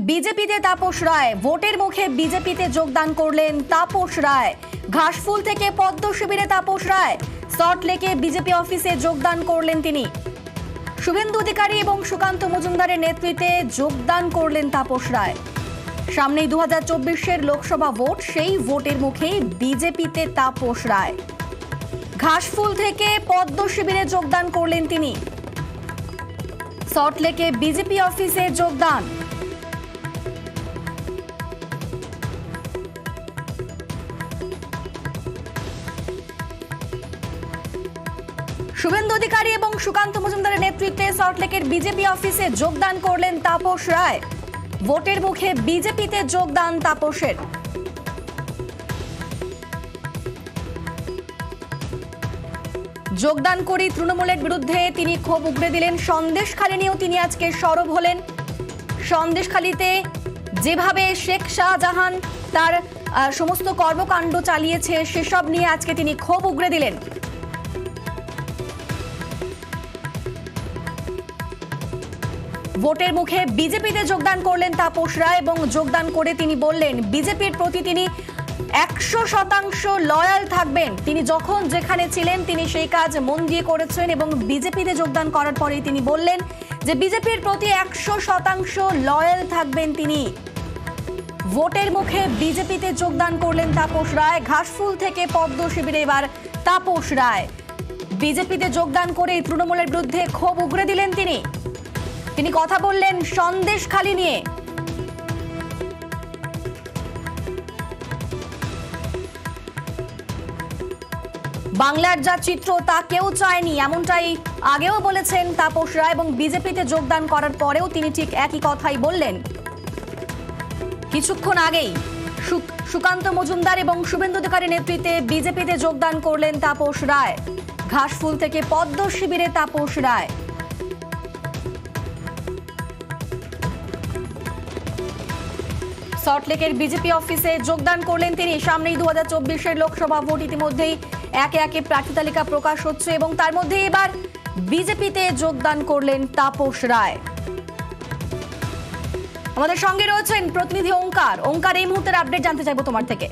বিজেপিতে তাপস রায়। ভোটের মুখে বিজেপিতে যোগদান করলেন তাপস রায়। ঘাসফুল থেকে পদ্ম শিবিরে তাপস রায়। সল্টলেকে বিজেপি অফিসে যোগদান করলেন তিনি। শুভেন্দু অধিকারী এবং সুকান্ত মজুমদারের নেতৃত্বে যোগদান করলেন তাপস রায়। সামনেই 2024-এর লোকসভা ভোট, সেই ভোটের মুখে বিজেপিতে তাপস রায়। ঘাসফুল থেকে পদ্ম শিবিরে যোগদান করলেন তিনি। সল্টলেকে বিজেপি অফিসে যোগদান। শুভেন্দু অধিকারী এবং সুকান্ত মজুমদারের নেতৃত্বে সল্টলেকের বিজেপি অফিসে যোগদান করলেন তাপস রায়। ভোটের মুখে বিজেপিতে যোগদান তাপসের। যোগদান করে তৃণমূলের বিরুদ্ধে তিনি ক্ষোভ উগড়ে দিলেন। সন্দেশখালী নিয়েও তিনি আজকে সরব হলেন। সন্দেশখালীতে যেভাবে শেখ শাহজাহান তার সমস্ত কর্মকাণ্ড চালিয়েছে, সেসব নিয়ে আজকে তিনি ক্ষোভ উগড়ে দিলেন। ভোটের মুখে বিজেপিতে যোগদান করলেন তাপস রায় এবং যোগদান করে তিনি বললেন বিজেপির প্রতি তিনি 100% লয়াল থাকবেন। তিনি যখন যেখানে ছিলেন তিনি সেই কাজ মন দিয়ে করেছেন এবং বিজেপিতে যোগদান করার পরেই তিনি বললেন যে বিজেপির প্রতি 100% লয়াল থাকবেন তিনি। ভোটের মুখে বিজেপিতে যোগদান করলেন তাপস রায়। ঘাসফুল থেকে পদ্ম শিবিরে এবার তাপস রায়। বিজেপিতে যোগদান করে তৃণমূলের বিরুদ্ধে ক্ষোভ উগড়ে দিলেন তিনি। তিনি কথা বললেন সন্দেশখালী নিয়ে। বাংলার যা চিত্র তা কেউ চায়নি, এমনটাই আগেও বলেছেন তাপস রায় এবং বিজেপিতে যোগদান করার পরেও তিনি ঠিক একই কথাই বললেন। কিছুক্ষণ আগেই সুকান্ত মজুমদার এবং শুভেন্দু অধিকারীর নেতৃত্বে বিজেপিতে যোগদান করলেন তাপস রায়। ঘাসফুল থেকে পদ্ম শিবিরে তাপস রায়। সল্টলেকের বিজেপি অফিসে যোগদান করলেন তিনি। সামনেই 2024-এর লোকসভা ভোট, ইতিমধ্যেই একে একে প্রার্থী তালিকা প্রকাশ হচ্ছে এবং তার মধ্যে এবার বিজেপিতে যোগদান করলেন তাপস রায়। আমাদের সঙ্গে রয়েছেন প্রতিনিধি ওঙ্কার। ওঙ্কার, এই মুহূর্তের আপডেট জানতে চাইবো তোমার থেকে।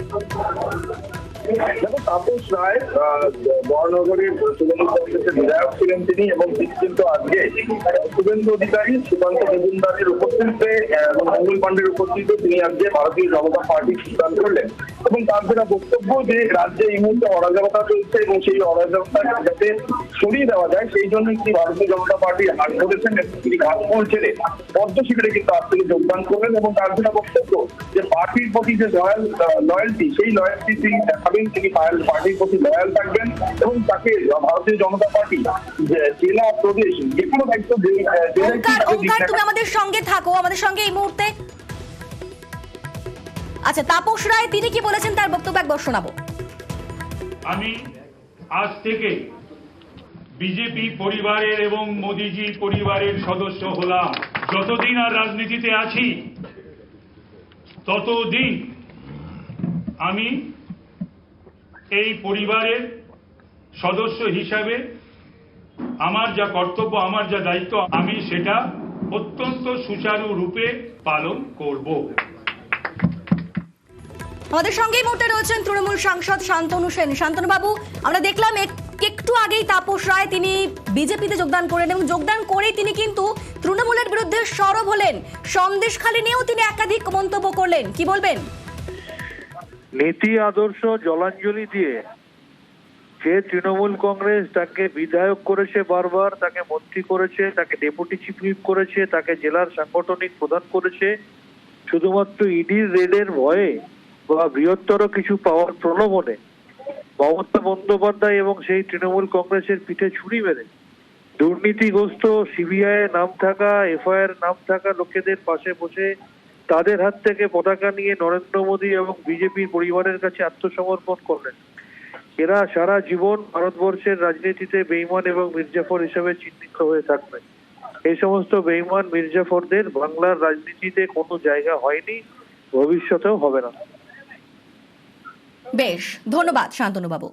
দেখো, তাপস রায় বরানগরের তৃণমূল কংগ্রেসের বিধায়ক ছিলেন তিনি এবং কিন্তু আজকে শুভেন্দু অধিকারী, সুকান্ত মজুমদারের উপস্থিতিতে এবং মঙ্গল পাণ্ডের উপস্থিতিতে তিনি আজকে ভারতীয় জনতা পার্টি যোগদান করলেন এবং তার যেটা বক্তব্য যে রাজ্যে এই মুহূর্তে অরাজকতা চলছে এবং সেই অরাজকতা যাতে সরিয়ে দেওয়া যায় সেই জন্য তিনি ভারতীয় জনতা পার্টি হাত ধরেছেন এবং তিনি ঘাসফুল ছেড়ে পদ্ম শিবিরে কিন্তু আজ থেকে যোগদান করলেন এবং তার যেটা বক্তব্য যে পার্টির প্রতি যে লয়্যালটি, সেই লয়্যালটি তিনি দেখাবেন। তিনি পার্টির প্রতি লয়াল থাকবেন এবং তাকে ভারতীয় জনতা পার্টি জেলা, প্রদেশ যে কোনো দায়িত্ব। তুমি আমাদের সঙ্গে থাকো, আমাদের সঙ্গে এই মুহূর্তে। আচ্ছা, তাপস রায় তিনি কি বলেছেন তার বক্তব্য একবার শোনাবো। আমি আজ থেকে বিজেপি পরিবারের এবং মোদিজি পরিবারের সদস্য হলাম। যতদিন আর রাজনীতিতে আছি ততদিন আমি এই পরিবারের সদস্য হিসাবে আমার যা কর্তব্য, আমার যা দায়িত্ব, আমি সেটা অত্যন্ত সুচারু রূপে পালন করব। আমাদের সঙ্গে এই মুহূর্তে রয়েছেন তৃণমূল সাংসদ শান্তনু সেন। শান্তনু বাবু, আমরা দেখলাম একটু আগেই তাপস রায় তিনি বিজেপিতে যোগদান করলেন এবং যোগদান করেই তিনি কিন্তু তৃণমূলের বিরুদ্ধে সরব হলেন। সন্দেশখালী নিয়েও তিনি একাধিক মন্তব্য করলেন, কি বলবেন? নীতি আদর্শ জলাঞ্জলি দিয়ে যে তৃণমূল কংগ্রেস তাকে বিধায়ক করেছে, বারবার তাকে মন্ত্রী করেছে, তাকে ডেপুটি চিফ হুইপ করেছে, তাকে জেলার সাংগঠনিক প্রধান করেছে, শুধুমাত্র ইডির রেডের ভয়ে বা বৃহত্তর কিছু পাওয়ার প্রলোভনে মমতা বন্দ্যোপাধ্যায় এবং সেই তৃণমূল কংগ্রেসের পিঠে ছুরি মেরে দুর্নীতিগ্রস্ত সিবিআই নাম থাকা, এফআইআর নাম থাকা লোকেদের পাশে বসে তাদের হাত থেকে পতাকা নিয়ে নরেন্দ্র মোদী এবং বিজেপির পরিবারের কাছে আত্মসমর্পণ করলেন। এরা সারা জীবন ভারতবর্ষের রাজনীতিতে বেঈমান এবং মির্জাফর হিসেবে চিহ্নিত হয়ে থাকবে। এই সমস্ত বেঈমান মির্জাফরদের বাংলার রাজনীতিতে কোনো জায়গা হয়নি, ভবিষ্যতেও হবে না। বেশ, ধন্যবাদ শান্তনু বাবু।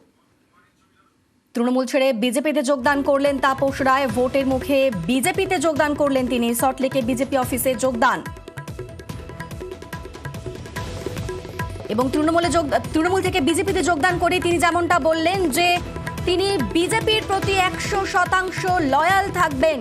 তৃণমূল ছেড়ে বিজেপিতে যোগদান করলেন তাপস রায়। ভোটের মুখে বিজেপিতে যোগদান করলেন তিনি। সল্টলেকে বিজেপি অফিসে যোগদান। এবং তৃণমূল থেকে বিজেপিতে যোগদান করে তিনি যেমনটা বললেন যে তিনি বিজেপির প্রতি 100% লয়াল থাকবেন।